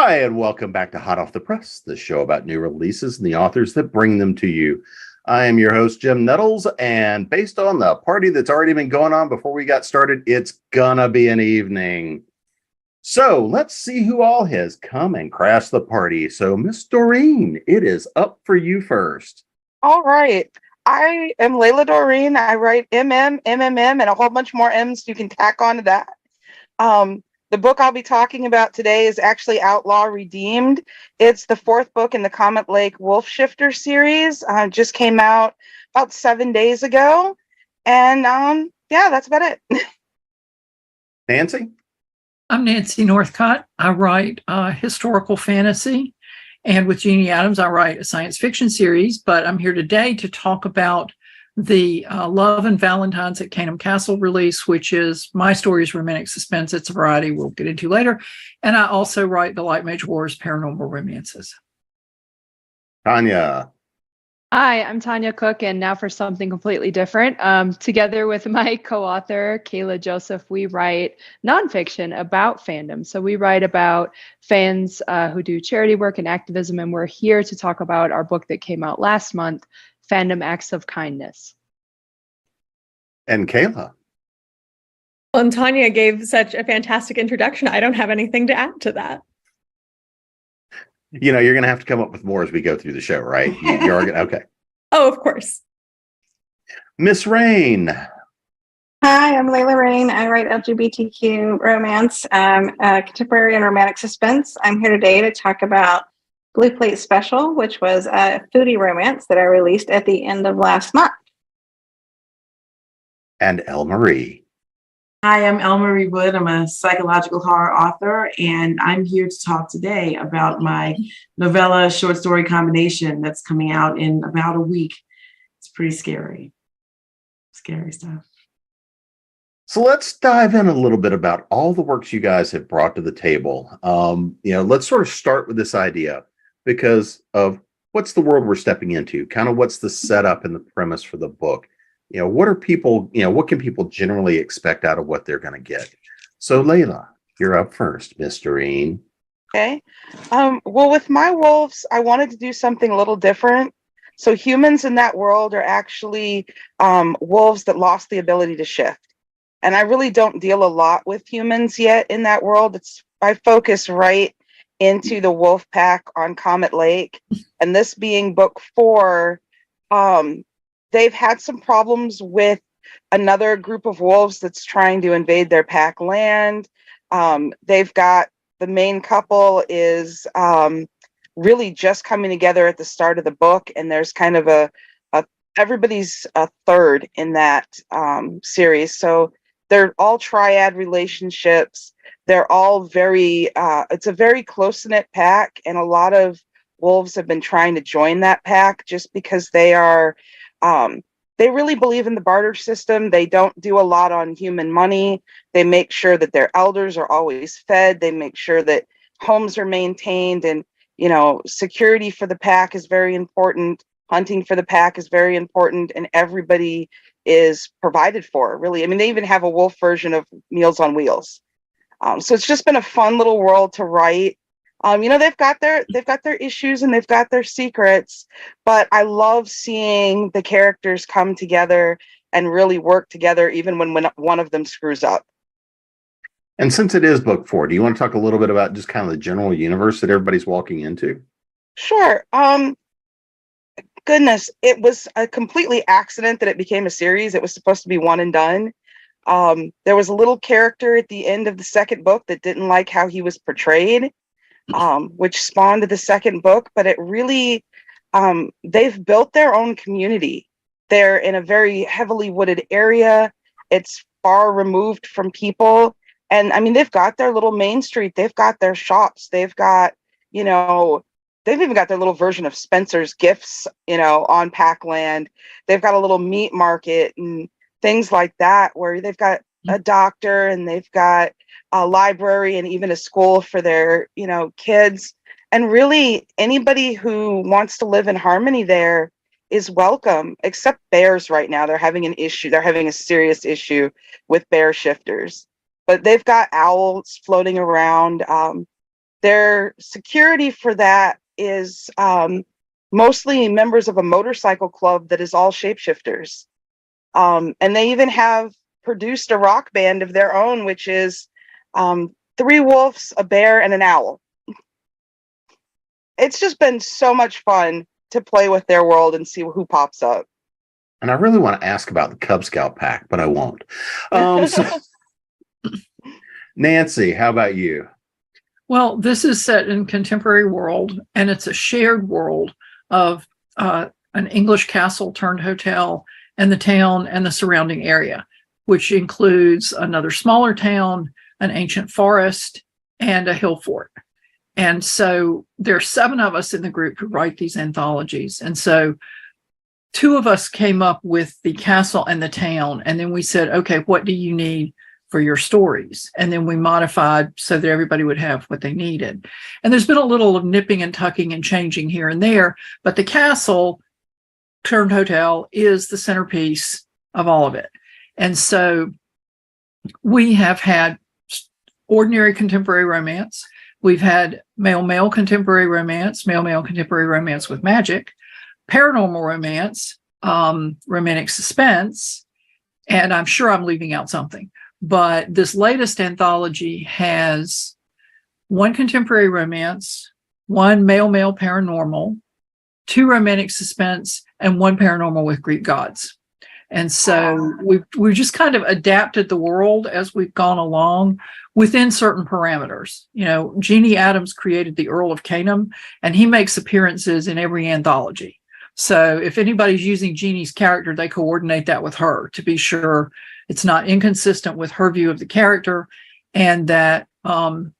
Hi, and welcome back to Hot Off the Press, the show about new releases and the authors that bring them to you. I am your host, Jim Nettles, and based on the party that's already been going on before we got started, it's gonna be an evening. So let's see who all has come and crashed the party. So, Miss Dorine, it is up for you first. All right. I am Layla Dorine. I write MMM, and a whole bunch more M's you can tack onto that. The book I'll be talking about today is actually Outlaw Redeemed. It's the fourth book in the Comet Lake Wolf Shifter series. Just came out about 7 days ago. And yeah, that's about it. Nancy? I'm Nancy Northcott. I write historical fantasy. And with Jeannie Adams, I write a science fiction series. But I'm here today to talk about the Love and Valentines at Canham Castle release, which is my story's romantic suspense. It's a variety we'll get into later. And I also write the Light Mage Wars paranormal romances. Tanya. Hi, I'm Tanya Cook, and now for something completely different. Together with my co-author, Kaela Joseph, we write nonfiction about fandom. So we write about fans who do charity work and activism, and we're here to talk about our book that came out last month, Fandom Acts of Kindness. And Kaela. Well, and Tanya gave such a fantastic introduction. I don't have anything to add to that. You know, you're going to have to come up with more as we go through the show, right? You're gonna, okay. Oh, of course. Miss Reyne. Hi, I'm Layla Reyne. I write LGBTQ romance, contemporary and romantic suspense. I'm here today to talk about Blue Plate Special, which was a foodie romance that I released at the end of last month. And Elle Marie. Hi, I'm Elle Marie Wood. I'm a psychological horror author, and I'm here to talk today about my novella short story combination that's coming out in about a week. It's pretty scary. Scary stuff. So let's dive in a little bit about all the works you guys have brought to the table. Let's sort of start with this idea because of what's the world we're stepping into, kind of what's the setup and the premise for the book. What are people, what can people generally expect out of what they're going to get? So Layla, you're up first, Miss Dorine. Okay. Well, with my wolves, I wanted to do something a little different. So humans in that world are actually wolves that lost the ability to shift. And I really don't deal a lot with humans yet in that world. I focus right into the wolf pack on Comet Lake. And this being book 4, they've had some problems with another group of wolves that's trying to invade their pack land. They've got the main couple is really just coming together at the start of the book, and there's kind of everybody's a third in that series. So they're all triad relationships. They're all it's a very close-knit pack, and a lot of wolves have been trying to join that pack just because they are they really believe in the barter system. They don't do a lot on human money. They make sure that their elders are always fed. They make sure that homes are maintained, and security for the pack is very important. Hunting for the pack is very important, and everybody is provided for, really. I mean, they even have a wolf version of Meals on Wheels. So it's just been a fun little world to write. They've got their issues and they've got their secrets, but I love seeing the characters come together and really work together, even when one of them screws up. And since it is book 4, do you want to talk a little bit about just kind of the general universe that everybody's walking into? Sure. Goodness, it was a completely accident that it became a series. It was supposed to be one and done. There was a little character at the end of the second book that didn't like how he was portrayed, which spawned the second book. But it really, they've built their own community. They're in a very heavily wooded area. It's far removed from people. And I mean, they've got their little main street. They've got their shops. They've got, they've even got their little version of Spencer's Gifts, on Packland. They've got a little meat market and things like that, where they've got a doctor and they've got a library and even a school for their, kids. And really anybody who wants to live in harmony there is welcome, except bears right now. They're having an issue. They're having a serious issue with bear shifters. But they've got owls floating around. their security for that is mostly members of a motorcycle club that is all shapeshifters. And they even have produced a rock band of their own, which is 3 wolves, a bear, and an owl. It's just been so much fun to play with their world and see who pops up. And I really want to ask about the Cub Scout pack, but I won't. Nancy, how about you? Well, this is set in contemporary world, and it's a shared world of an English castle turned hotel and the town and the surrounding area, which includes another smaller town, an ancient forest, and a hill fort. And so there are 7 of us in the group who write these anthologies. And so 2 of us came up with the castle and the town. And then we said, okay, what do you need for your stories? And then we modified so that everybody would have what they needed. And there's been a little of nipping and tucking and changing here and there, but the castle turned hotel is the centerpiece of all of it. And so we have had ordinary contemporary romance. We've had male-male contemporary romance, male-male contemporary romance with magic, paranormal romance, romantic suspense, and I'm sure I'm leaving out something. But this latest anthology has 1 contemporary romance, 1 male-male paranormal, 2 romantic suspense, and 1 paranormal with Greek gods. And so we've just kind of adapted the world as we've gone along within certain parameters. You know, Jeannie Adams created the Earl of Canham, and he makes appearances in every anthology. So if anybody's using Jeannie's character, they coordinate that with her to be sure it's not inconsistent with her view of the character, and that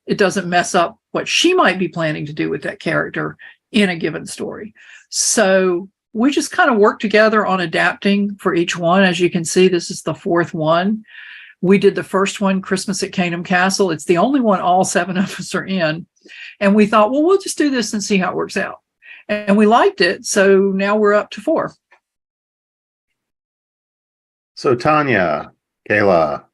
it doesn't mess up what she might be planning to do with that character in a given story. So we just kind of work together on adapting for each one. As you can see, this is the 4th one. We did the first one, Christmas at Canham Castle. It's the only one all 7 of us are in. And we thought, well, we'll just do this and see how it works out. And we liked it. So now we're up to 4. So Tanya, Kaela,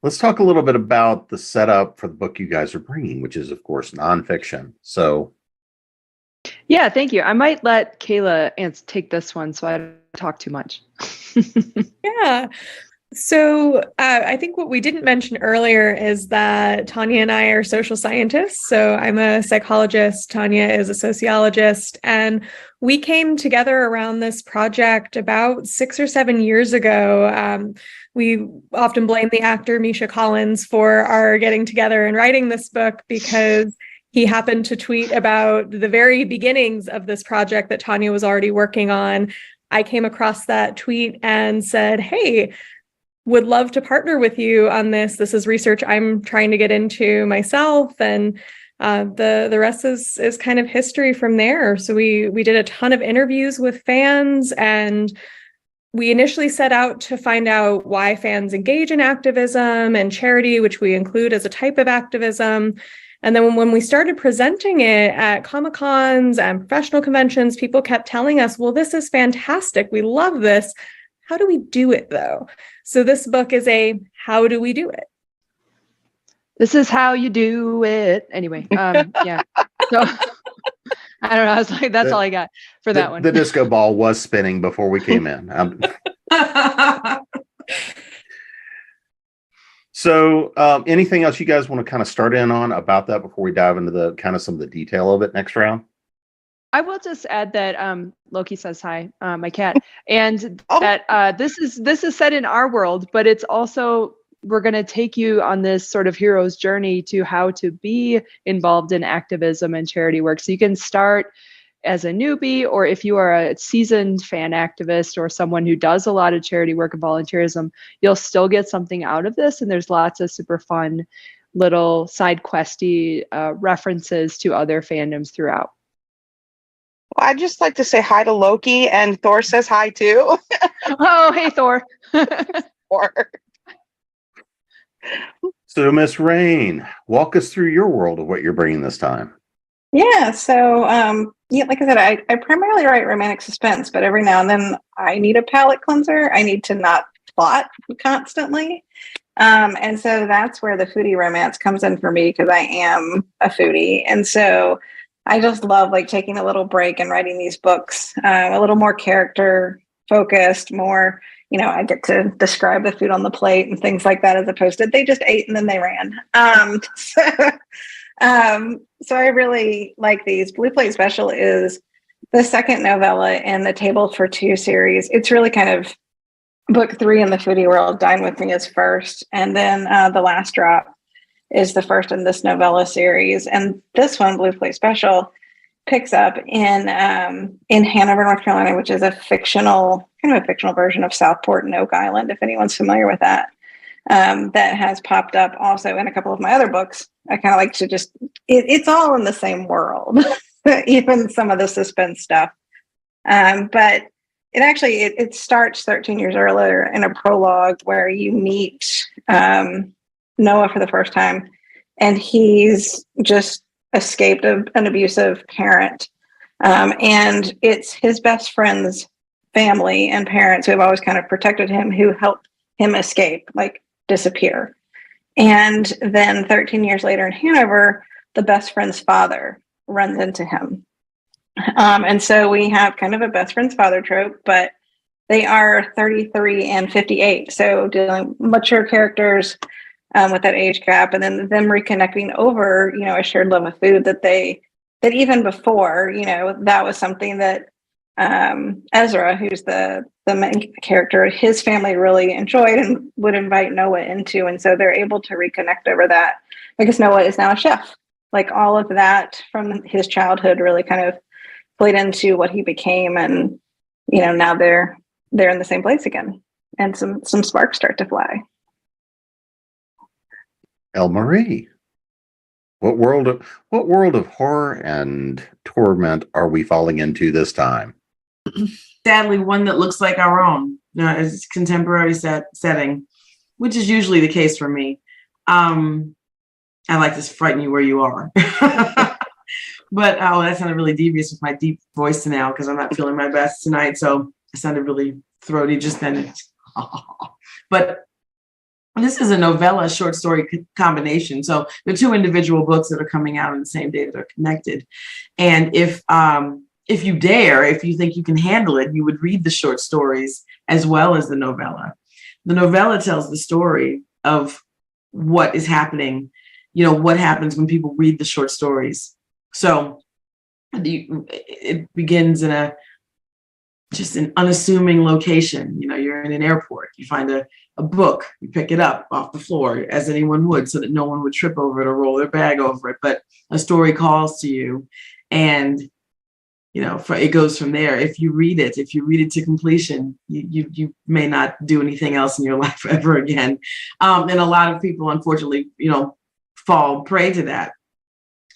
let's talk a little bit about the setup for the book you guys are bringing, which is, of course, nonfiction. So Yeah, thank you. I might let Kaela take this one so I don't talk too much. Yeah. So I think what we didn't mention earlier is that Tanya and I are social scientists. So I'm a psychologist, Tanya is a sociologist, and we came together around this project about 6 or 7 years ago. We often blame the actor Misha Collins for our getting together and writing this book because he happened to tweet about the very beginnings of this project that Tanya was already working on. I came across that tweet and said, hey, would love to partner with you on this. This is research I'm trying to get into myself. And the rest is kind of history from there. So we did a ton of interviews with fans, and we initially set out to find out why fans engage in activism and charity, which we include as a type of activism. And then when we started presenting it at Comic-Cons and professional conventions, people kept telling us, well, this is fantastic. We love this. How do we do it, though? So this book is a how do we do it? This is how you do it. Anyway, yeah. So I don't know. I was like, that's all I got for that one. The disco ball was spinning before we came in. So anything else you guys want to kind of start in on about that before we dive into the kind of some of the detail of it next round? I will just add that Loki says hi, my cat, and that this is set in our world, but it's also, we're going to take you on this sort of hero's journey to how to be involved in activism and charity work. So you can start as a newbie, or if you are a seasoned fan activist or someone who does a lot of charity work and volunteerism, you'll still get something out of this. And there's lots of super fun little side questy references to other fandoms throughout. Well, I'd just like to say hi to Loki, and Thor says hi too. Oh, hey, Thor. Thor. So Miss Reyne, walk us through your world of what you're bringing this time. Yeah, so like I said, I primarily write romantic suspense, but every now and then I need a palate cleanser. I need to not plot constantly. And so that's where the foodie romance comes in for me because I am a foodie. And so I just love like taking a little break and writing these books, a little more character focused, more, I get to describe the food on the plate and things like that as opposed to they just ate and then they ran. So I really like these. Blue Plate Special is the second novella in the Table for Two series. It's really kind of book 3 in the foodie world. Dine With Me is first, and then The Last Drop is the first in this novella series. And this one, Blue Plate Special, picks up in Hanover, North Carolina, which is a fictional version of Southport and Oak Island, if anyone's familiar with that. That has popped up also in a couple of my other books. I kind of like to just, it's all in the same world, even some of the suspense stuff. But it starts 13 years earlier in a prologue where you meet Noah for the first time, and he's just escaped an abusive parent. And it's his best friend's family and parents who have always kind of protected him, who helped him escape, like disappear. And then 13 years later in Hanover, the best friend's father runs into him. And so we have kind of a best friend's father trope, but they are 33 and 58. So dealing mature characters with that age gap, and then them reconnecting over, a shared love of food that even before, that was something that Ezra, who's the main character, his family really enjoyed and would invite Noah into. And so they're able to reconnect over that because Noah is now a chef. Like all of that from his childhood really kind of played into what he became. And, now they're in the same place again. And some sparks start to fly. Elle-Marie, what world of horror and torment are we falling into this time? Sadly, one that looks like our own, as contemporary setting, which is usually the case for me. I like to frighten you where you are. But that sounded really devious with my deep voice now because I'm not feeling my best tonight. So I sounded really throaty just then. But this is a novella short story combination. So they're 2 individual books that are coming out on the same day that are connected. And if you dare, if you think you can handle it, you would read the short stories as well as the novella. The novella tells the story of what is happening, what happens when people read the short stories. So it begins in an unassuming location. You're in an airport, you find a book, you pick it up off the floor as anyone would so that no one would trip over it or roll their bag over it. But a story calls to you, and it goes from there. If you read it to completion, you may not do anything else in your life ever again. And a lot of people, unfortunately, fall prey to that.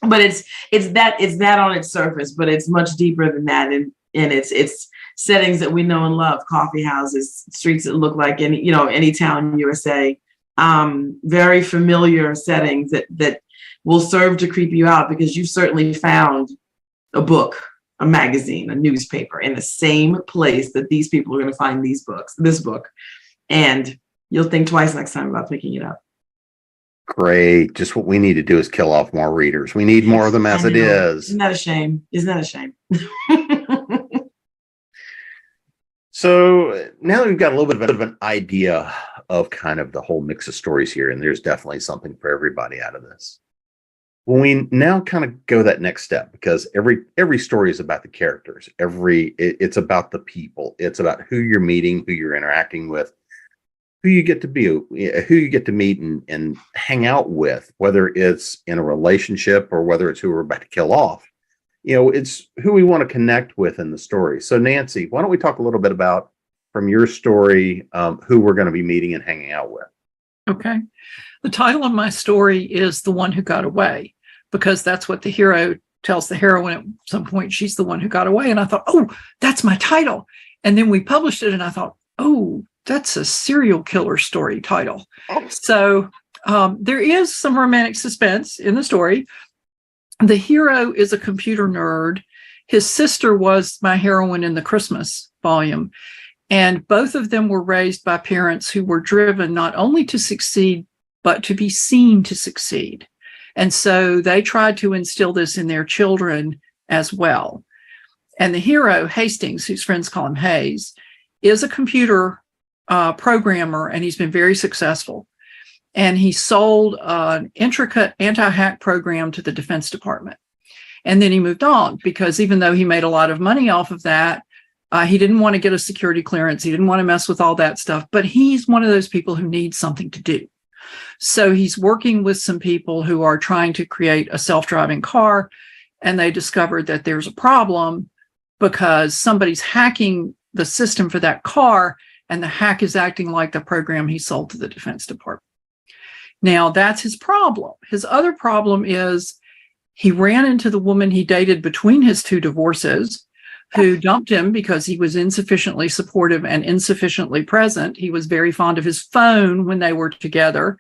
But it's that on its surface, but it's much deeper than that. And it's settings that we know and love: coffee houses, streets that look like any town in USA. Very familiar settings that will serve to creep you out because you've certainly found a book, a magazine, a newspaper in the same place that these people are going to find this book. And you'll think twice next time about picking it up. Great. Just what we need to do is kill off more readers. We need more of them as it is. Isn't that a shame? Isn't that a shame? So now that we've got a little bit of an idea of kind of the whole mix of stories here, and there's definitely something for everybody out of this. When we now kind of go that next step, because every story is about the characters, it's about the people, it's about who you're meeting, who you're interacting with, who you get to be, who you get to meet and hang out with, whether it's in a relationship or whether it's who we're about to kill off. It's who we want to connect with in the story. So Nancy, why don't we talk a little bit about, from your story, who we're going to be meeting and hanging out with? Okay. The title of my story is The One Who Got Away, because that's what the hero tells the heroine at some point. She's the one who got away. And I thought, oh, that's my title. And then we published it and I thought, oh, that's a serial killer story title. So there is some romantic suspense in the story. The hero is a computer nerd. His sister was my heroine in the Christmas volume. And both of them were raised by parents who were driven not only to succeed, but to be seen to succeed. And so they tried to instill this in their children as well. And the hero, Hastings, whose friends call him Hayes, is a computer programmer, and he's been very successful. And he sold an intricate anti-hack program to the Defense Department. And then he moved on because even though he made a lot of money off of that, he didn't want to get a security clearance. He didn't want to mess with all that stuff. But he's one of those people who needs something to do. So he's working with some people who are trying to create a self-driving car, and they discovered that there's a problem because somebody's hacking the system for that car, and the hack is acting like the program he sold to the Defense Department. Now, that's his problem. His other problem is he ran into the woman he dated between his two divorces, who dumped him because he was insufficiently supportive and insufficiently present. He was very fond of his phone when they were together.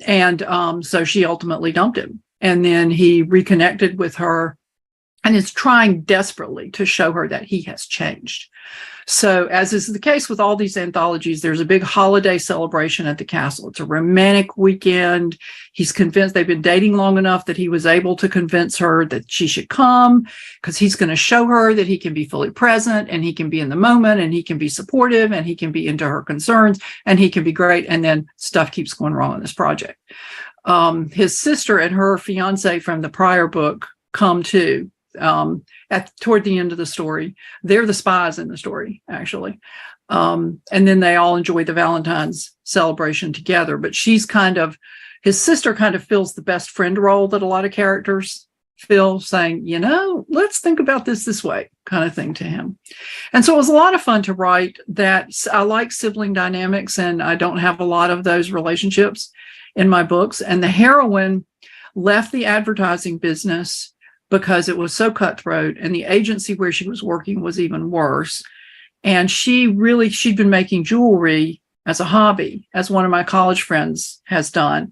And so she ultimately dumped him. And then he reconnected with her and is trying desperately to show her that he has changed. So, as is the case with all these anthologies, there's a big holiday celebration at the castle. It's a romantic weekend. He's convinced they've been dating long enough that he was able to convince her that she should come because he's going to show her that he can be fully present and he can be in the moment and he can be supportive and he can be into her concerns and he can be great. And then stuff keeps going wrong on this project. His sister and her fiance from the prior book come too. Toward the end of the story. They're the spies in the story, actually. And then they all enjoy the Valentine's celebration together. But his sister kind of fills the best friend role that a lot of characters fill, saying, let's think about this way, kind of thing to him. And so it was a lot of fun to write that. I like sibling dynamics, and I don't have a lot of those relationships in my books. And the heroine left the advertising business because it was so cutthroat, and the agency where she was working was even worse. And she'd been making jewelry as a hobby, as one of my college friends has done.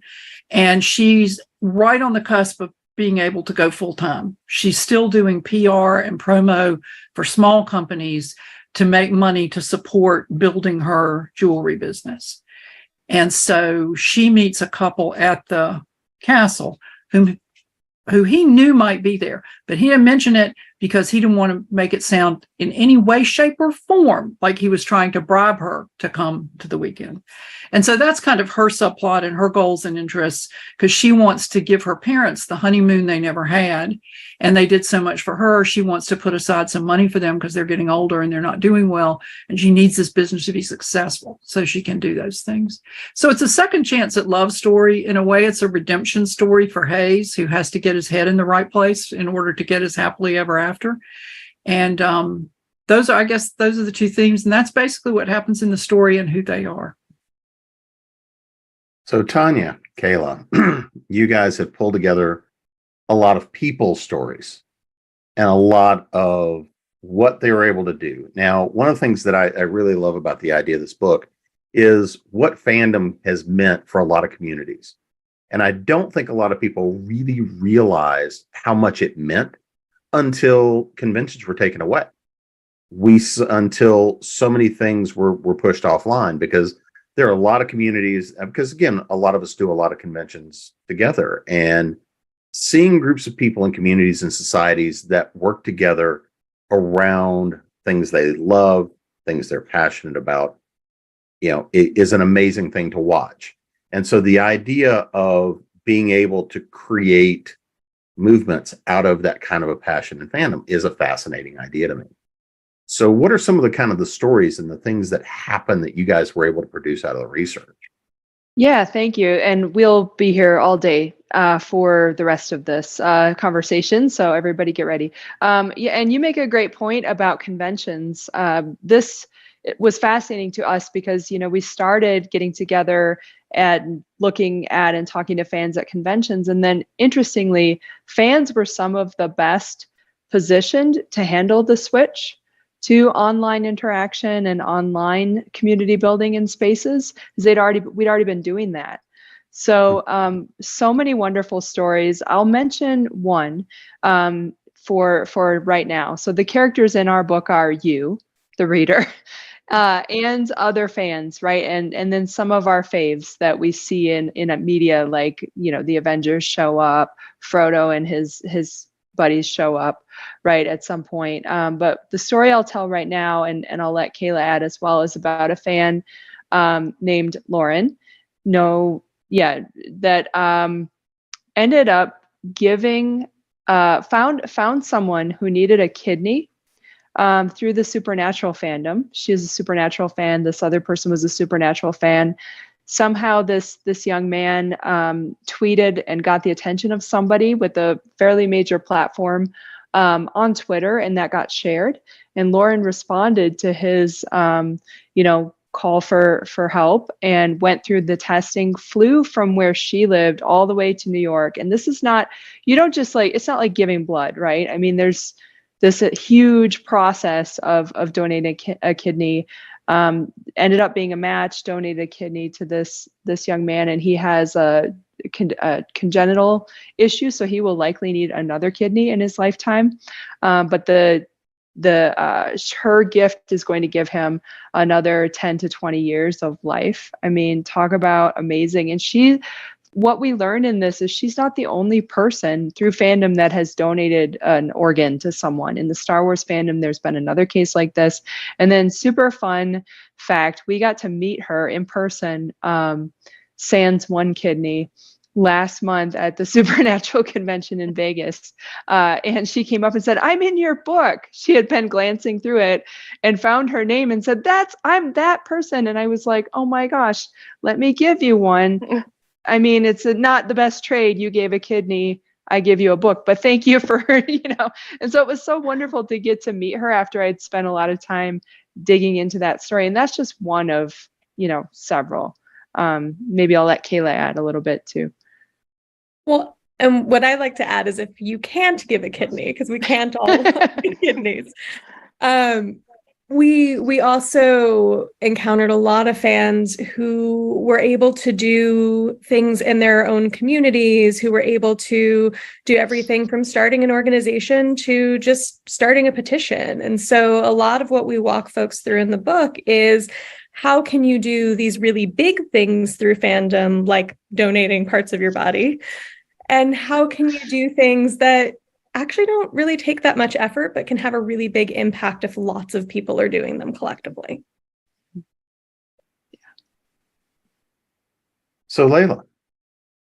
And she's right on the cusp of being able to go full time. She's still doing PR and promo for small companies to make money to support building her jewelry business. And so she meets a couple at the castle who he knew might be there, but he didn't mention it because he didn't want to make it sound in any way, shape, or form like he was trying to bribe her to come to the weekend. And so that's kind of her subplot and her goals and interests, because she wants to give her parents the honeymoon they never had. And they did so much for her. She wants to put aside some money for them because they're getting older and they're not doing well. And she needs this business to be successful so she can do those things. So it's a second chance at love story. In a way, it's a redemption story for Hayes, who has to get his head in the right place in order to get his happily ever after. And those are the two themes. And that's basically what happens in the story and who they are. So Tanya, Kaela, you guys have pulled together a lot of people's stories and a lot of what they were able to do. Now, one of the things that I really love about the idea of this book is what fandom has meant for a lot of communities. And I don't think a lot of people really realized how much it meant until conventions were taken away. Until so many things were pushed offline, because there are a lot of communities, because again, a lot of us do a lot of conventions together, and seeing groups of people in communities and societies that work together around things they love, things they're passionate about, it is an amazing thing to watch. And so the idea of being able to create movements out of that kind of a passion and fandom is a fascinating idea to me. So what are some of the kind of the stories and the things that happen that you guys were able to produce out of the research? Yeah, thank you. And we'll be here all day for the rest of this conversation. So everybody get ready. And you make a great point about conventions. This was fascinating to us because, we started getting together and looking at and talking to fans at conventions. And then interestingly, fans were some of the best positioned to handle the switch to online interaction and online community building in spaces, because we'd already been doing that. So so many wonderful stories. I'll mention one for right now. So the characters in our book are you, the reader, and other fans, right? And then some of our faves that we see in a media, like, you know, the Avengers show up, Frodo and his buddies show up, right, at some point. But the story I'll tell right now, and I'll let Kaela add as well, is about a fan named Lauren. That ended up giving found someone who needed a kidney through the Supernatural fandom. She's a Supernatural fan. This other person was a Supernatural fan. Somehow this young man tweeted and got the attention of somebody with a fairly major platform on Twitter, and that got shared. And Lauren responded to his call for help and went through the testing, flew from where she lived all the way to New York. And this is not, you don't just like, it's not like giving blood, right? I mean, there's this huge process of donating a kidney. Ended up being a match, donated a kidney to this young man, and he has a congenital issue, so he will likely need another kidney in his lifetime. But her gift is going to give him another 10 to 20 years of life. I mean, talk about amazing. And what we learned in this is she's not the only person through fandom that has donated an organ to someone. In the Star Wars fandom, there's been another case like this. And then super fun fact, we got to meet her in person, sans one kidney, last month at the Supernatural convention in Vegas. And she came up and said, "I'm in your book." She had been glancing through it and found her name and said, "I'm that person." And I was like, "Oh my gosh, let me give you one." I mean, it's not the best trade. You gave a kidney, I give you a book, but thank you for, And so it was so wonderful to get to meet her after I'd spent a lot of time digging into that story. And that's just one of, several. Maybe I'll let Kaela add a little bit too. Well, and what I like to add is if you can't give a kidney, because we can't all give kidneys, we also encountered a lot of fans who were able to do things in their own communities, who were able to do everything from starting an organization to just starting a petition. And so a lot of what we walk folks through in the book is how can you do these really big things through fandom, like donating parts of your body? And how can you do things that actually don't really take that much effort, but can have a really big impact if lots of people are doing them collectively? So, Layla,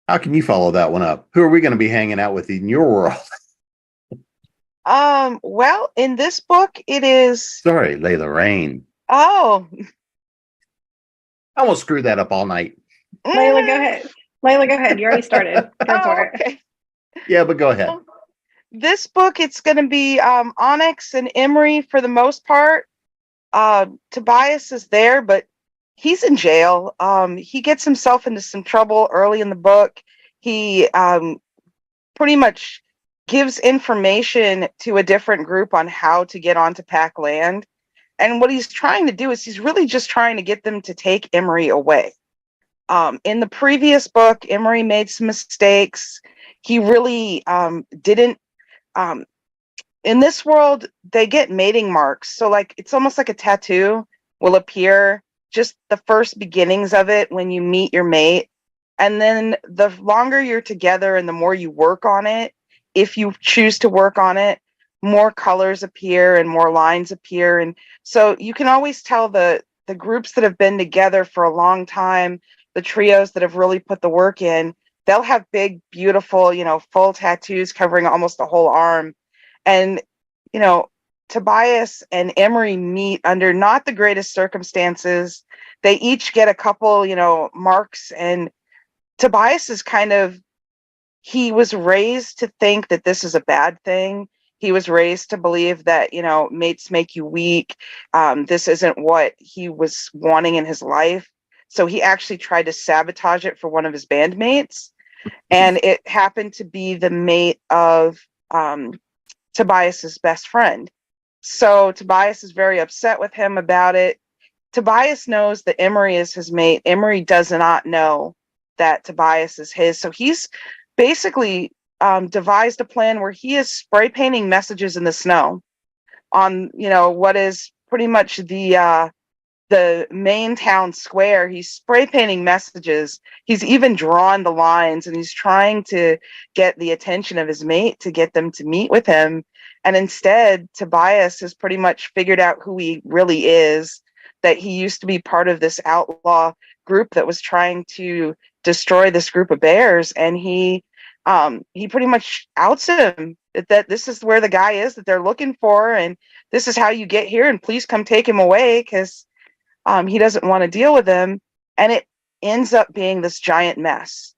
how can you follow that one up? Who are we going to be hanging out with in your world? Well, in this book, it is. Sorry, Layla Reyne. Oh. I won't screw that up all night. Layla, go ahead. Layla, go ahead. You already started. Go for it. Okay. Yeah, but go ahead. This book, it's going to be Onyx and Emery for the most part. Tobias is there, but he's in jail. He gets himself into some trouble early in the book. He pretty much gives information to a different group on how to get onto Pac land. And what he's trying to do is he's really just trying to get them to take Emery away. In the previous book, Emery made some mistakes. He really didn't. In this world, they get mating marks. So like, it's almost like a tattoo will appear, just the first beginnings of it when you meet your mate. And then the longer you're together and the more you work on it, if you choose to work on it, more colors appear and more lines appear. And so you can always tell the groups that have been together for a long time, the trios that have really put the work in, they'll have big, beautiful, full tattoos covering almost the whole arm. And, Tobias and Emery meet under not the greatest circumstances. They each get a couple, marks. And Tobias is he was raised to think that this is a bad thing. He was raised to believe that, mates make you weak. This isn't what he was wanting in his life. So he actually tried to sabotage it for one of his bandmates. And it happened to be the mate of Tobias's best friend. So Tobias is very upset with him about it. Tobias knows that Emery is his mate. Emery does not know that Tobias is his. So he's basically devised a plan where he is spray painting messages in the snow on, what is pretty much the the main town square. He's spray painting messages. He's even drawn the lines, and he's trying to get the attention of his mate to get them to meet with him. And instead, Tobias has pretty much figured out who he really is, that he used to be part of this outlaw group that was trying to destroy this group of bears. And he pretty much outs him that this is where the guy is that they're looking for, and this is how you get here, and please come take him away, because he doesn't want to deal with them. And it ends up being this giant mess.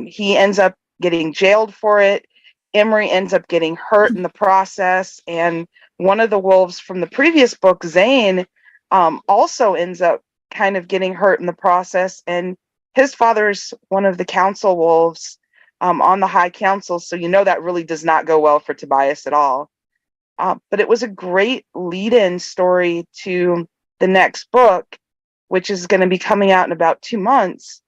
He ends up getting jailed for it. Emery ends up getting hurt in the process. And one of the wolves from the previous book, Zane, also ends up kind of getting hurt in the process. And his father's one of the council wolves on the High Council. So that really does not go well for Tobias at all. But it was a great lead-in story to the next book, which is going to be coming out in about 2 months,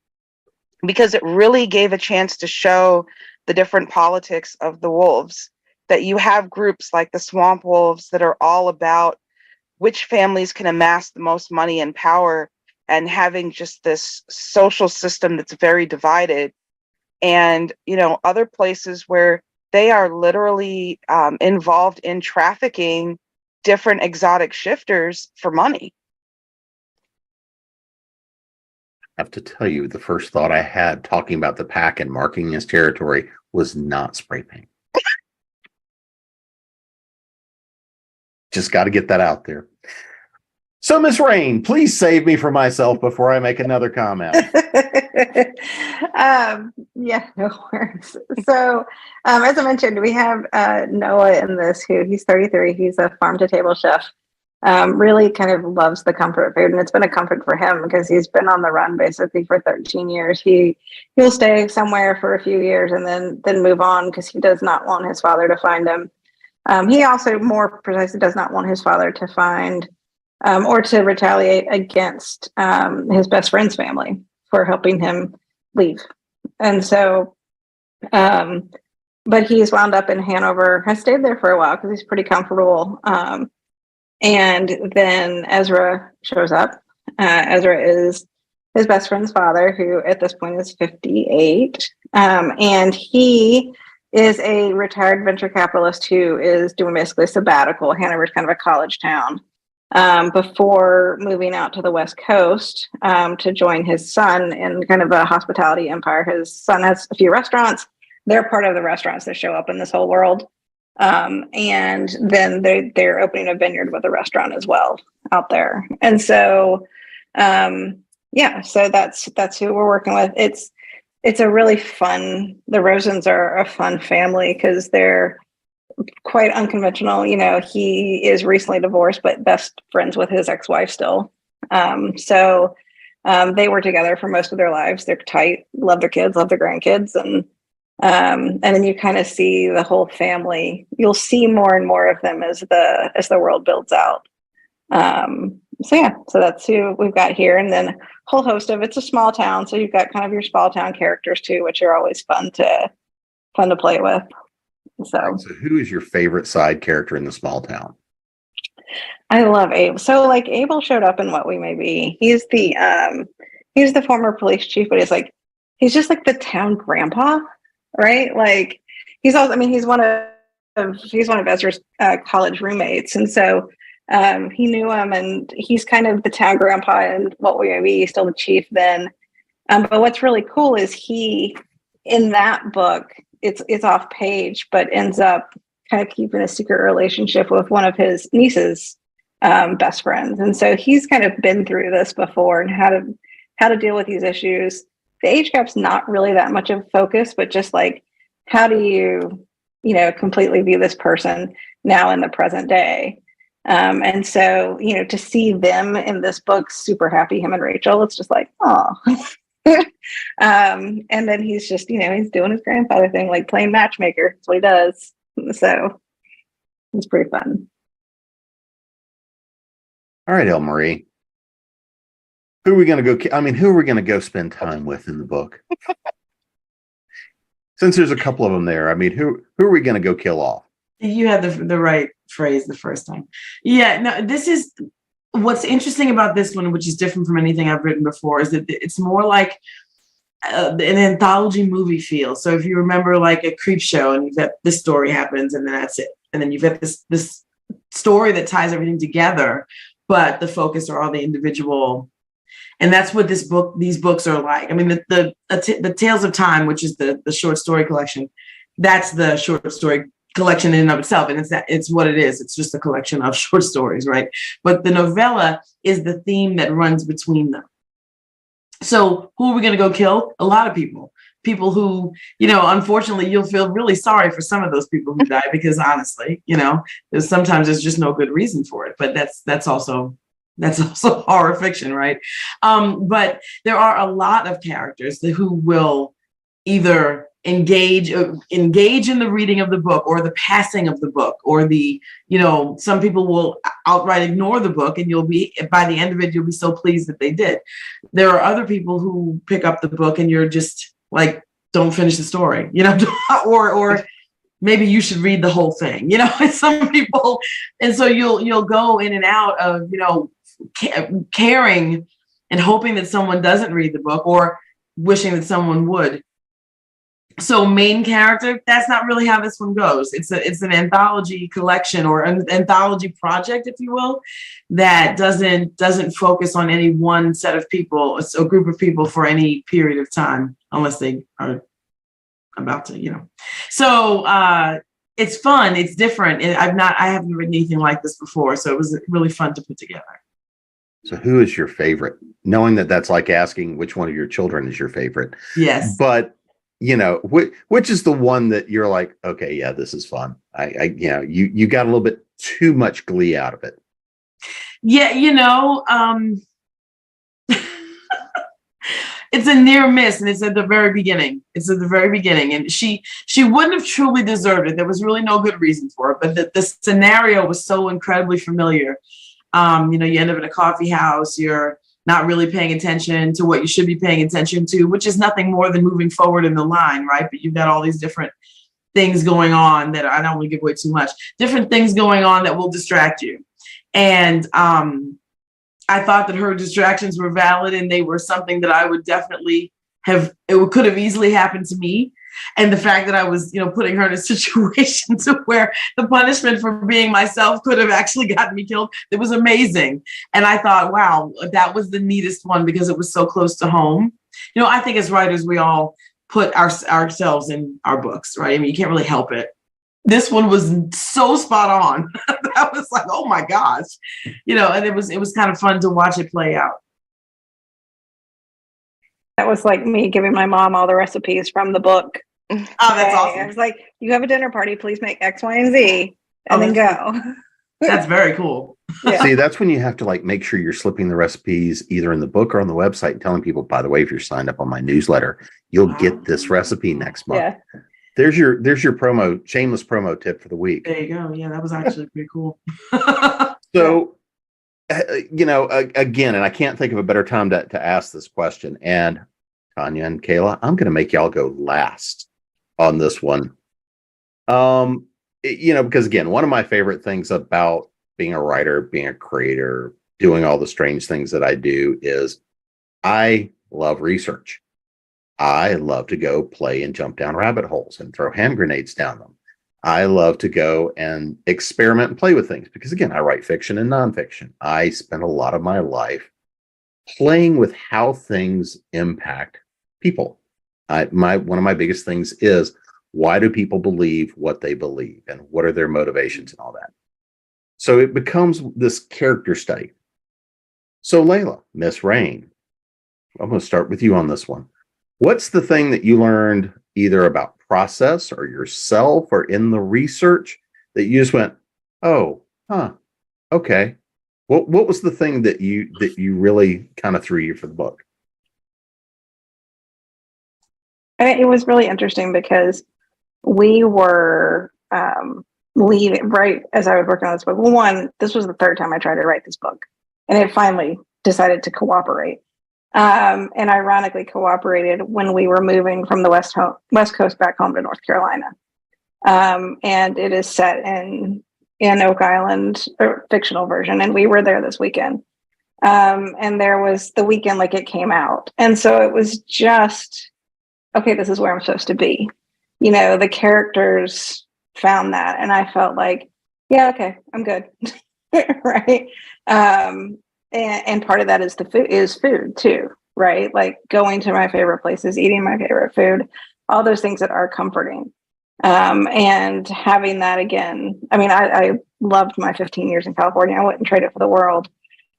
because it really gave a chance to show the different politics of the wolves, that you have groups like the Swamp Wolves that are all about which families can amass the most money and power, and having just this social system that's very divided. And, other places where they are literally involved in trafficking different exotic shifters for money. I have to tell you, the first thought I had talking about the pack and marking his territory was not spray paint. Just got to get that out there. So, Miss Reyne, please save me from myself before I make another comment. Yeah, no worries. So, as I mentioned, we have Noah in this, he's 33. He's a farm-to-table chef. Really kind of loves the comfort food, and it's been a comfort for him because he's been on the run basically for 13 years. He'll stay somewhere for a few years and then move on because he does not want his father to find him. He also, more precisely, does not want his father to find or to retaliate against his best friend's family for helping him leave. And so, but he's wound up in Hanover, has stayed there for a while because he's pretty comfortable. And then Ezra shows up. Ezra is his best friend's father, who at this point is 58. And he is a retired venture capitalist who is doing basically a sabbatical. Hanover is kind of a college town. Before moving out to the West Coast to join his son in kind of a hospitality empire. His son has a few restaurants. They're part of the restaurants that show up in this whole world. And then they're opening a vineyard with a restaurant as well out there. And so, so that's who we're working with. It's a really fun, the Rosens are a fun family because they're quite unconventional. He is recently divorced, but best friends with his ex-wife still. So they were together for most of their lives. They're tight, love their kids, love their grandkids. And then you kind of see the whole family. You'll see more and more of them as the world builds out. So that's who we've got here. And then a whole host of, it's a small town. So you've got kind of your small town characters too, which are always fun to play with. So who is your favorite side character in the small town? I love Abe. So Abel showed up in What We May Be. He's the former police chief, but he's just like the town grandpa, right? He's also, he's one of Ezra's college roommates. And so he knew him, and he's kind of the town grandpa and What We May Be. He's still the chief then. But what's really cool is he, in that book, it's off page, but ends up kind of keeping a secret relationship with one of his niece's best friends. And so he's kind of been through this before and how to deal with these issues. The age gap's not really that much of a focus, but just how do you completely view this person now in the present day? And so, to see them in this book, super happy, him and Rachel, it's just oh. And then he's just, he's doing his grandfather thing, playing matchmaker. That's what he does. So it's pretty fun. All right, El Marie. Who are we going to go? Who are we going to go spend time with in the book? Since there's a couple of them there, who are we going to go kill off? You had the right phrase the first time. Yeah, no, this is what's interesting about this one, which is different from anything I've written before, is that it's more like an anthology movie feel. So if you remember like a creep show and you've got this story happens and then that's it. And then you've got this story that ties everything together, but the focus are all the individual. And that's what these books are like. I mean, the Tales of Time, which is the short story collection, that's the short story collection in and of itself. And it's what it is. It's just a collection of short stories, right? But the novella is the theme that runs between them. So who are we going to go kill? A lot of people who, unfortunately, you'll feel really sorry for some of those people who die, because honestly, sometimes there's just no good reason for it. But that's also horror fiction, right? But there are a lot of characters who will either engage in the reading of the book or the passing of the book, or some people will outright ignore the book, and by the end of it, you'll be so pleased that they did. There are other people who pick up the book and you're just like, don't finish the story, or maybe you should read the whole thing, and some people, and so you'll go in and out of, caring and hoping that someone doesn't read the book or wishing that someone would. So main character, that's not really how this one goes. It's an anthology collection or an anthology project, if you will, that doesn't focus on any one set of people, a group of people for any period of time, unless they are about to, So it's fun. It's different. I haven't written anything like this before, so it was really fun to put together. So who is your favorite? Knowing that that's like asking which one of your children is your favorite. Yes. But which is the one that you're like, okay, yeah, this is fun. You got a little bit too much glee out of it. Yeah, it's a near miss, and it's at the very beginning. And she wouldn't have truly deserved it. There was really no good reason for it, but the scenario was so incredibly familiar. You end up in a coffee house, you're not really paying attention to what you should be paying attention to, which is nothing more than moving forward in the line, right? But you've got all these different things going on that I don't want to give away too much, different things going on that will distract you. And I thought that her distractions were valid, and they were something that I would definitely could have easily happened to me. And the fact that I was, putting her in a situation to where the punishment for being myself could have actually gotten me killed, it was amazing. And I thought, wow, that was the neatest one because it was so close to home. I think as writers, we all put ourselves in our books, right? I mean, you can't really help it. This one was so spot on. I was like, oh my gosh, and it was kind of fun to watch it play out. That was like me giving my mom all the recipes from the book. Oh, that's awesome. I was like, you have a dinner party, please make X, Y, and Z, and then go. That's very cool. Yeah. See, that's when you have to make sure you're slipping the recipes either in the book or on the website and telling people, by the way, if you're signed up on my newsletter, you'll get this recipe next month. Yeah. There's your shameless promo tip for the week. There you go. Yeah, that was actually pretty cool. So, again, and I can't think of a better time to ask this question. And Tanya and Kaela, I'm going to make y'all go last on this one. Because again, one of my favorite things about being a writer, being a creator, doing all the strange things that I do is I love research. I love to go play and jump down rabbit holes and throw hand grenades down them. I love to go and experiment and play with things because, again, I write fiction and nonfiction. I spend a lot of my life playing with how things impact people. One of my biggest things is, why do people believe what they believe and what are their motivations and all that? So it becomes this character study. So Layla, Miss Reyne, I'm going to start with you on this one. What's the thing that you learned either about process or yourself or in the research that you just went, oh, okay. What was the thing that you really kind of threw you for the book? It was really interesting because we were leaving right as I was working on this book. Well, one, this was the third time I tried to write this book, and it finally decided to cooperate. And ironically cooperated when we were moving from the West Coast back home to North Carolina. And it is set in in Oak Island, or fictional version, and we were there this weekend. And there was the weekend like it came out. And so it was just, okay, this is where I'm supposed to be. You know, the characters found that, and I felt like, yeah, okay, I'm good. Right. And part of that is food too, right? Like going to my favorite places, eating my favorite food, all those things that are comforting. And having that again, I mean, I loved my 15 years in California. I wouldn't trade it for the world,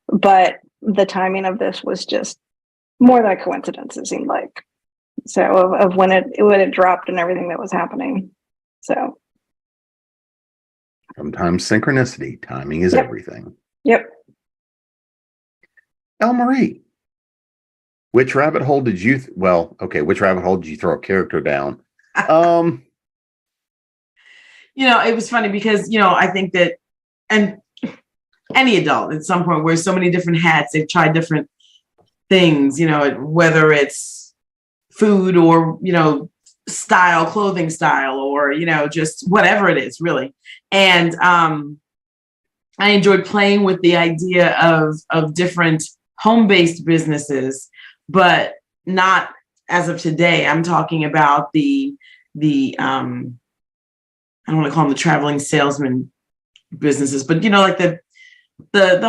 but the timing of this was just more than a coincidence, it seemed like. So of when it dropped and everything that was happening. So Sometimes synchronicity, timing is Yep. everything. Yep. El Marie, which rabbit hole did you? Which rabbit hole did you throw a character down? It was funny because, I think that, and any adult at some point wears so many different hats, they've tried different things, whether it's food or, clothing style, or, just whatever it is really. And I enjoyed playing with the idea of different home-based businesses, but not as of today. I'm talking about the I don't want to call them the traveling salesman businesses, but like the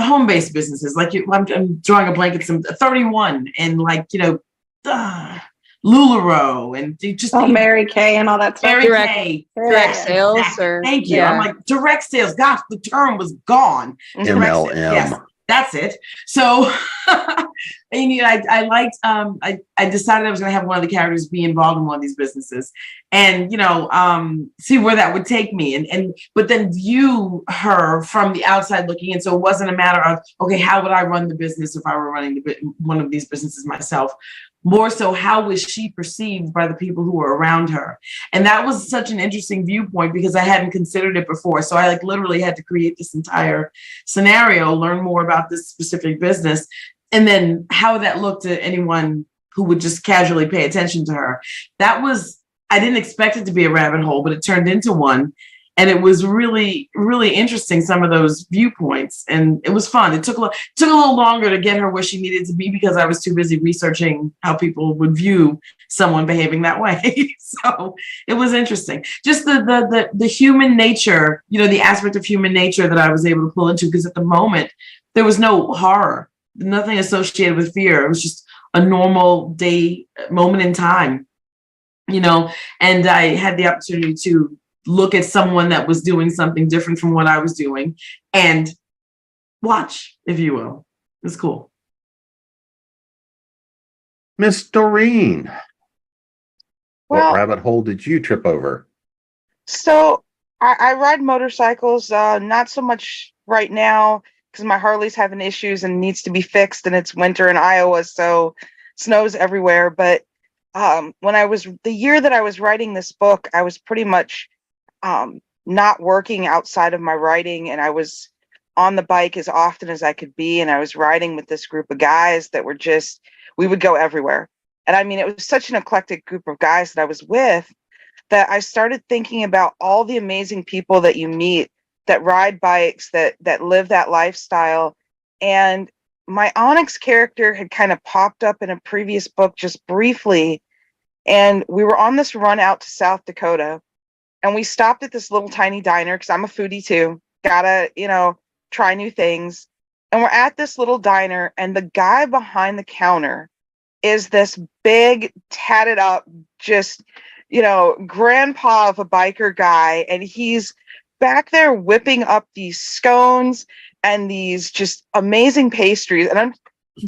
home-based businesses, like I'm drawing a blank at some 31 and LuLaRoe and just Mary Kay and all that stuff. Mary Direct- Kay. direct Yes, sales exactly. or- Thank you. yeah. I'm like, direct sales. Gosh, the term was gone. Direct sales. MLM. Yes, that's it. So I liked I decided I was gonna have one of the characters be involved in one of these businesses and see where that would take me and but then view her from the outside looking in. So it wasn't a matter of, okay, how would I run the business if I were running one of these businesses myself? More so, how was she perceived by the people who were around her? And that was such an interesting viewpoint because I hadn't considered it before. So I literally had to create this entire scenario, learn more about this specific business, and then how that looked to anyone who would just casually pay attention to her. I didn't expect it to be a rabbit hole, but it turned into one. And it was really, really interesting, some of those viewpoints. And it was fun. It took a little longer to get her where she needed to be because I was too busy researching how people would view someone behaving that way. So it was interesting. Just the human nature, the aspect of human nature that I was able to pull into, because at the moment, there was no horror, nothing associated with fear. It was just a normal day, moment in time, and I had the opportunity to look at someone that was doing something different from what I was doing and watch, if you will. It's cool. Miss Dorine, Well, what rabbit hole did you trip over? So I ride motorcycles, not so much right now because my Harley's having issues and needs to be fixed, and it's winter in Iowa, so snows everywhere. But the year that I was writing this book, I was pretty much not working outside of my writing, and I was on the bike as often as I could be, and I was riding with this group of guys that were we would go everywhere. And I mean, it was such an eclectic group of guys that I was with that I started thinking about all the amazing people that you meet that ride bikes, that live that lifestyle. And my Onyx character had kind of popped up in a previous book just briefly, and we were on this run out to South Dakota. And we stopped at this little tiny diner because I'm a foodie too. Gotta, try new things. And we're at this little diner, and the guy behind the counter is this big, tatted up, just, grandpa of a biker guy. And he's back there whipping up these scones and these just amazing pastries. And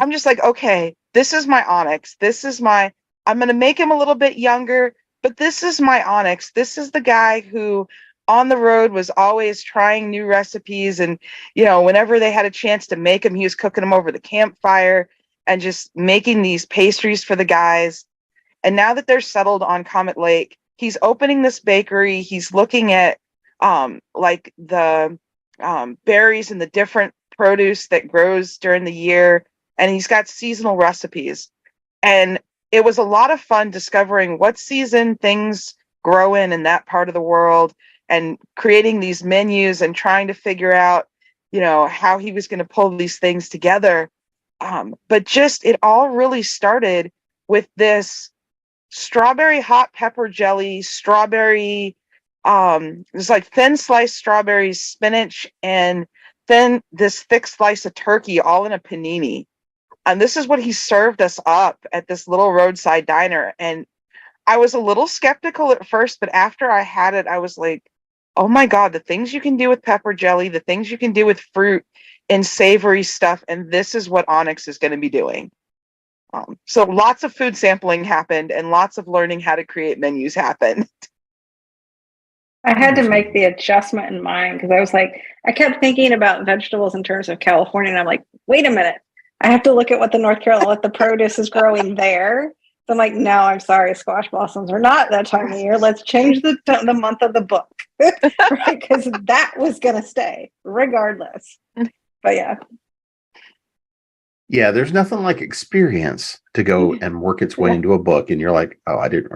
I'm just like, okay, this is my Onyx. I'm going to make him a little bit younger. But this is my Onyx. This is the guy who on the road was always trying new recipes. And, whenever they had a chance to make them, he was cooking them over the campfire and just making these pastries for the guys. And now that they're settled on Comet Lake, he's opening this bakery. He's looking at the berries and the different produce that grows during the year. And he's got seasonal recipes. And it was a lot of fun discovering what season things grow in that part of the world, and creating these menus and trying to figure out, how he was going to pull these things together. But just it all really started with this strawberry hot pepper jelly, strawberry, it's like thin sliced strawberries, spinach, and then this thick slice of turkey all in a panini. And this is what he served us up at this little roadside diner. And I was a little skeptical at first, but after I had it, I was like, oh my God, the things you can do with pepper jelly, the things you can do with fruit and savory stuff. And this is what Onyx is going to be doing. So lots of food sampling happened and lots of learning how to create menus happened. I had to make the adjustment in mind because I was like, I kept thinking about vegetables in terms of California. And I'm like, wait a minute. I have to look at what the produce is growing there. So I'm like, no, I'm sorry. Squash blossoms are not that time of year. Let's change the month of the book. Right? Because that was going to stay regardless. But yeah. Yeah, there's nothing like experience to go and work its way into a book. And you're like, oh, I didn't,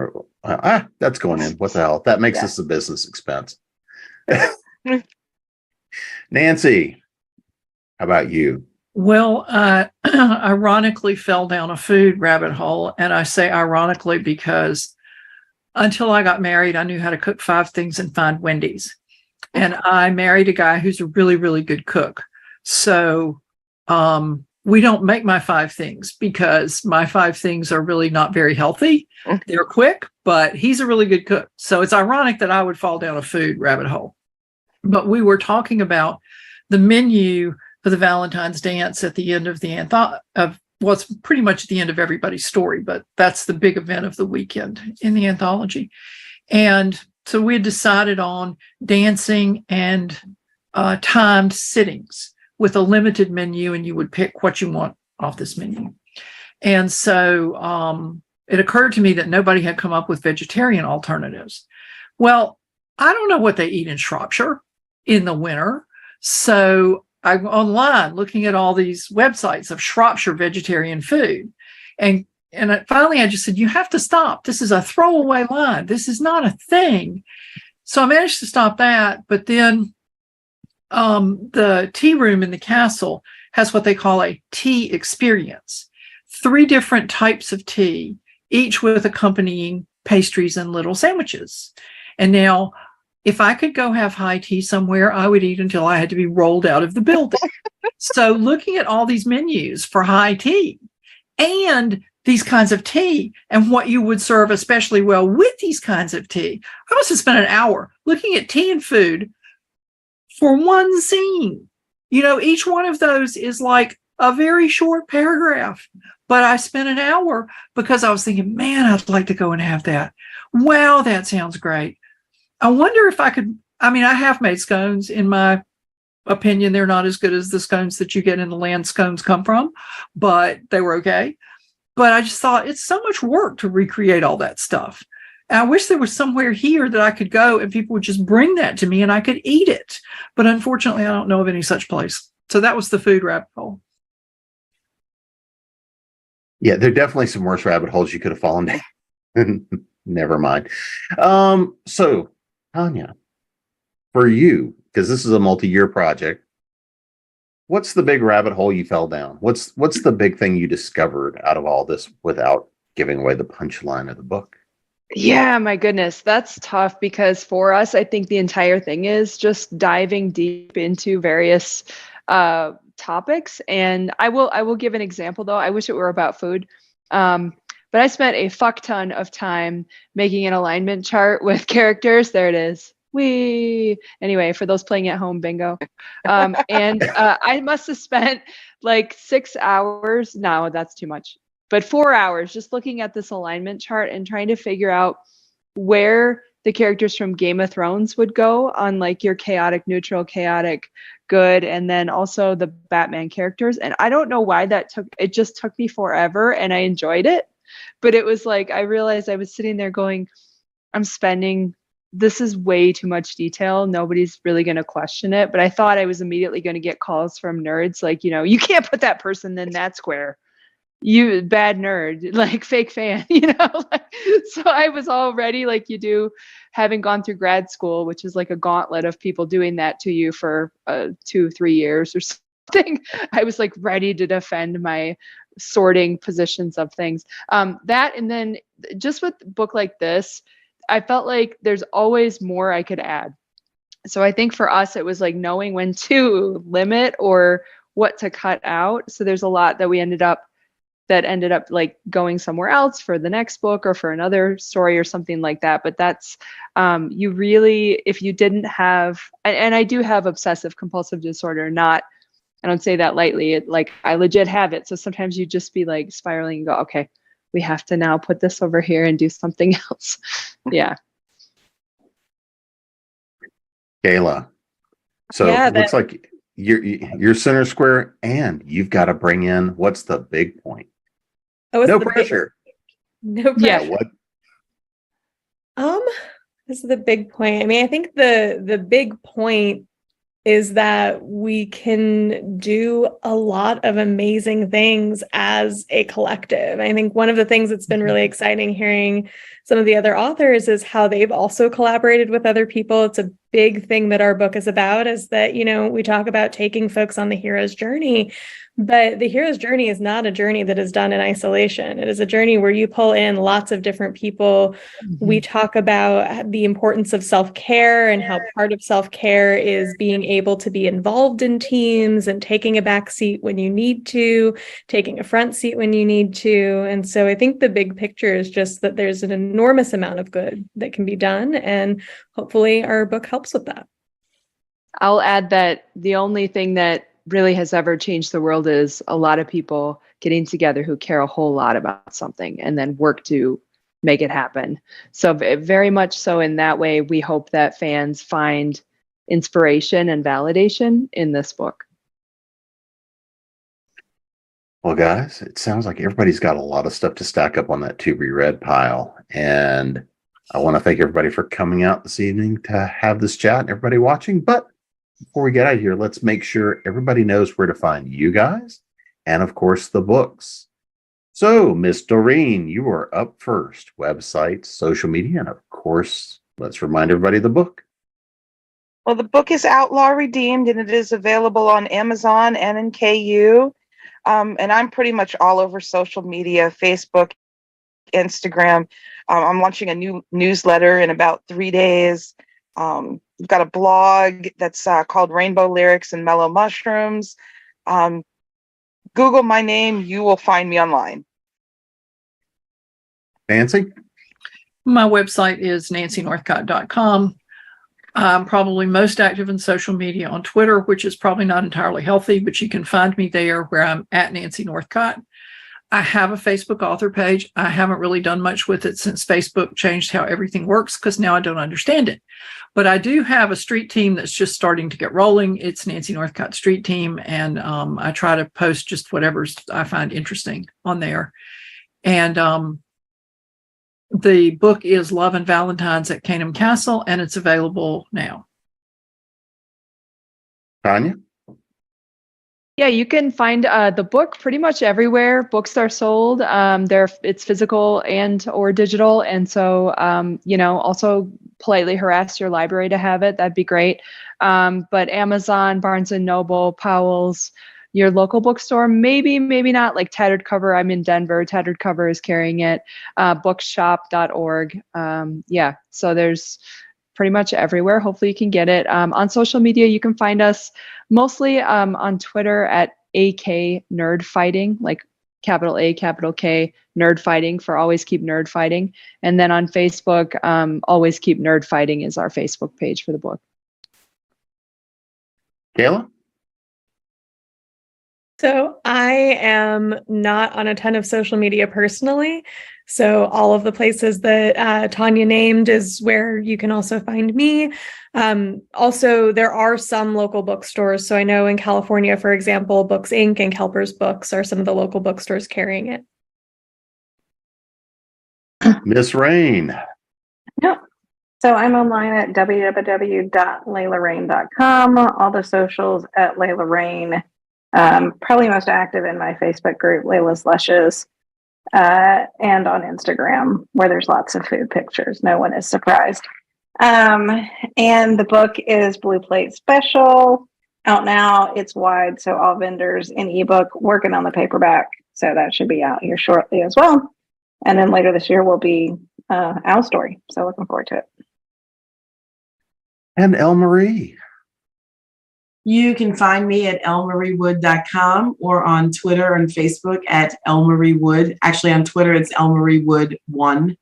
that's going in. What the hell? That makes this a business expense. Nancy, how about you? Well, I ironically fell down a food rabbit hole. And I say ironically because until I got married, I knew how to cook 5 things and find Wendy's. And I married a guy who's a really, really good cook. So we don't make my 5 things because my 5 things are really not very healthy. They're quick, but he's a really good cook. So it's ironic that I would fall down a food rabbit hole. But we were talking about the menu for the Valentine's dance at the end of the it's pretty much at the end of everybody's story, but that's the big event of the weekend in the anthology. And so we had decided on dancing and timed sittings with a limited menu, and you would pick what you want off this menu. And so it occurred to me that nobody had come up with vegetarian alternatives. Well, I don't know what they eat in Shropshire in the winter. So I'm online looking at all these websites of Shropshire vegetarian food. And finally, I just said, you have to stop. This is a throwaway line. This is not a thing. So I managed to stop that. But then the tea room in the castle has what they call a tea experience. 3 different types of tea, each with accompanying pastries and little sandwiches. And now, if I could go have high tea somewhere, I would eat until I had to be rolled out of the building. So looking at all these menus for high tea and these kinds of tea and what you would serve especially well with these kinds of tea, I must have spent an hour looking at tea and food for one scene. Each one of those is like a very short paragraph, but I spent an hour because I was thinking, man, I'd like to go and have that. Wow, that sounds great. I wonder if I could, I have made scones. In my opinion, they're not as good as the scones that you get in the land scones come from, but they were okay. But I just thought it's so much work to recreate all that stuff. And I wish there was somewhere here that I could go and people would just bring that to me and I could eat it. But unfortunately, I don't know of any such place. So that was the food rabbit hole. Yeah, there are definitely some worse rabbit holes you could have fallen down. Never mind. So, Tanya, for you, because this is a multi-year project, what's the big rabbit hole you fell down? What's the big thing you discovered out of all this without giving away the punchline of the book? Yeah, my goodness, that's tough because for us, I think the entire thing is just diving deep into various topics. And I will give an example though. I wish it were about food. But I spent a fuck ton of time making an alignment chart with characters. There it is. Anyway, for those playing at home, bingo. I must have spent like 6 hours. No, that's too much. But 4 hours just looking at this alignment chart and trying to figure out where the characters from Game of Thrones would go on like your chaotic neutral, chaotic good, and then also the Batman characters. And I don't know why it just took me forever and I enjoyed it. But it was like, I realized I was sitting there going, this is way too much detail. Nobody's really going to question it. But I thought I was immediately going to get calls from nerds like, you can't put that person in that square. you bad nerd, like fake fan, like, so I was already like you do, having gone through grad school, which is like a gauntlet of people doing that to you for 2-3 years or something. I was like ready to defend my sorting positions of things. That, and then just with a book like this, I felt like there's always more I could add. So I think for us, it was like knowing when to limit or what to cut out. So there's a lot that ended up like going somewhere else for the next book or for another story or something like that. But that's, you really, if you didn't have, and I do have obsessive compulsive disorder, I don't say that lightly, like I legit have it. So sometimes you just be like spiraling and go, okay, we have to now put this over here and do something else. Yeah. Kaela. So Yeah, it looks like you're center square, and you've got to bring in what's the big point. Oh, No pressure. No pressure. Yeah. What? This is the big point. I mean, I think the big point is that we can do a lot of amazing things as a collective. I think one of the things that's been really exciting hearing some of the other authors is how they've also collaborated with other people. It's a big thing that our book is about, is that, we talk about taking folks on the hero's journey, but the hero's journey is not a journey that is done in isolation. It is a journey where you pull in lots of different people. We talk about the importance of self-care and how part of self-care is being able to be involved in teams and taking a back seat when you need to, taking a front seat when you need to. And so I think the big picture is just that there's an enormous amount of good that can be done. And hopefully our book helps with that. I'll add that the only thing that really has ever changed the world is a lot of people getting together who care a whole lot about something and then work to make it happen. So very much so in that way, we hope that fans find inspiration and validation in this book. Well, guys, it sounds like everybody's got a lot of stuff to stack up on that to be read pile. And I want to thank everybody for coming out this evening to have this chat and everybody watching. But before we get out of here, let's make sure everybody knows where to find you guys and, of course, the books. So, Miss Dorine, you are up first. Websites, social media, and, of course, let's remind everybody of the book. Well, the book is Outlaw Redeemed, and it is available on Amazon and in KU. And I'm pretty much all over social media, Facebook, Instagram. I'm launching a new newsletter in about 3 days. We've got a blog that's called Rainbow Lyrics and Mellow Mushrooms. Google my name, you will find me online. Nancy? My website is nancynorthcott.com. I'm probably most active in social media on Twitter, which is probably not entirely healthy, but you can find me there where I'm at Nancy Northcott. I have a Facebook author page. I haven't really done much with it since Facebook changed how everything works, because now I don't understand it. But I do have a street team that's just starting to get rolling. It's Nancy Northcott Street Team, and I try to post just whatever I find interesting on there. And the book is Love and Valentines at Canham Castle, and it's available now. Tanya? Yeah, you can find the book pretty much everywhere books are sold. It's physical and or digital. And so, also politely harass your library to have it. That'd be great. But Amazon, Barnes & Noble, Powell's, your local bookstore, maybe not, like Tattered Cover. I'm in Denver. Tattered Cover is carrying it. Bookshop.org. So there's pretty much everywhere. Hopefully you can get it. On social media, you can find us mostly on Twitter at AK Nerd Fighting, like capital A, capital K, Nerd Fighting for Always Keep Nerd Fighting. And then on Facebook, Always Keep Nerd Fighting is our Facebook page for the book. Kaela? So I am not on a ton of social media personally. So all of the places that Tanya named is where you can also find me. Also, there are some local bookstores. So I know in California, for example, Books Inc. and Kelper's Books are some of the local bookstores carrying it. Miss Reyne? Yep. So I'm online at www.laylareyne.com. All the socials at Layla Reyne. Probably most active in my Facebook group, Layla's Lushes, and on Instagram, where there's lots of food pictures. No one is surprised. And the book is Blue Plate Special, out now. It's wide, so all vendors in ebook, working on the paperback. So that should be out here shortly as well. And then later this year will be Our Story. So looking forward to it. And Elle Marie. You can find me at elmariewood.com or on Twitter and Facebook at elmariewood. Actually, on Twitter, it's elmariewood1,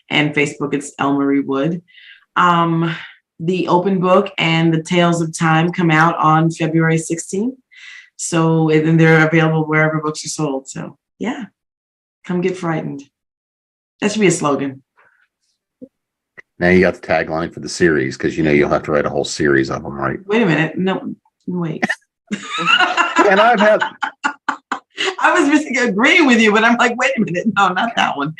and Facebook, it's elmariewood. The open book and the Tales of Time come out on February 16th. So, and they're available wherever books are sold. So, yeah, come get frightened. That should be a slogan. Now you got the tagline for the series, because you'll have to write a whole series of them, right? Wait a minute. No, wait. And I've had. I was just agreeing with you, but I'm like, wait a minute. No, not that one.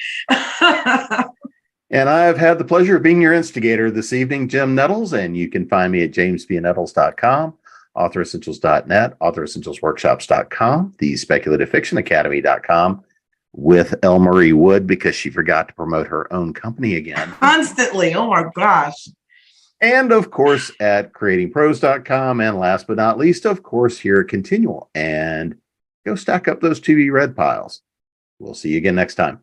And I've had the pleasure of being your instigator this evening, Jim Nettles, and you can find me at jamesbnettles.com, authoressentials.net, authoressentialsworkshops.com, the speculativefictionacademy.com, with Elle Marie Wood, because she forgot to promote her own company again. Constantly. Oh my gosh. And of course at creatingpros.com, and last but not least, of course, here at ConTinual. And go stack up those to be read piles. We'll see you again next time.